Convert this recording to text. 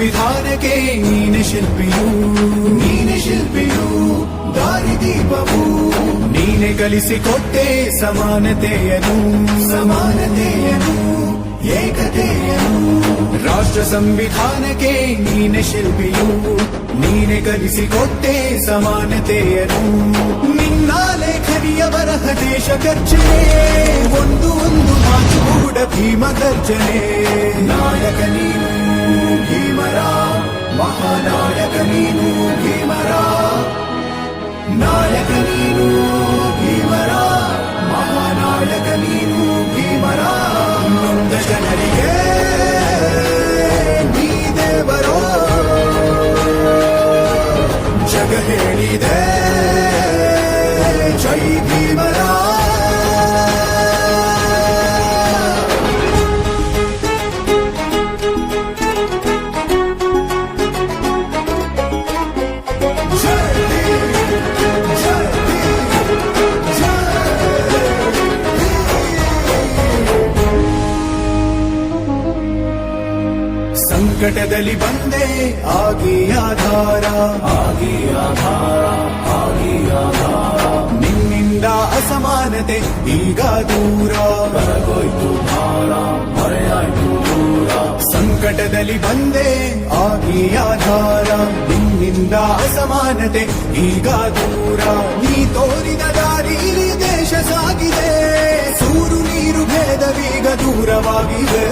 ಸಂವಿಧಾನಕ್ಕೆ ನೀನೆ ಶಿಲ್ಪಿಯು ದಾರಿದೀಪವು ನೀನೆ ಕಲಿಸಿಕೊಟ್ಟೆ ಸಮಾನತೆಯನು ಏಕತೆಯನು ರಾಷ್ಟ್ರ ಸಂವಿಧಾನಕ್ಕೆ ನೀನೆ ಶಿಲ್ಪಿಯು ನೀನೆ ಕಲಿಸಿಕೊಟ್ಟೆ ಸಮಾನತೆಯನು ನಿನ್ನ ಲೇಖನಿಯ ಬರಹ ದೇಶ ಗರ್ಜನೆ ಒಂದು ಮಾತು ಕೂಡ ಭೀಮ ಗರ್ಜನೆ ನಾಯಕ ನೀನು ಭೀಮರ ಮಹಾನಾಯಕ ನೀನು ಭೀಮರ ನಾಯಕ ನೀನು ಭೀಮರ ಮಹಾನಾಯಕ ನೀನು ಭೀಮರ ನೊಂದ ಜನರಿಗೆ ನೀ ದೇವರೋ ಜಗ ಹೇಳಿದೆ ಜೈ ಭೀಮರ ಸಂಕಟದಲ್ಲಿ ಬಂದೆ ಆಗಿ ಆಧಾರ ನಿನ್ನಿಂದ ಅಸಮಾನತೆ ಈಗ ದೂರ ಬರಗೋಯ್ತು ಭಾರ ಮರೆಯಾಯ್ತು ದೂರ ಸಂಕಟದಲ್ಲಿ ಬಂದೆ ಆಗಿ ಆಧಾರ ನಿನ್ನಿಂದ ಅಸಮಾನತೆ ಈಗ ದೂರ ನೀ ತೋರಿದ ದಾರಿಲಿ ದೇಶ ಸಾಗಿದೆ ಸೂರು ನೀರು ಭೇದವೀಗ ದೂರವಾಗಿದೆ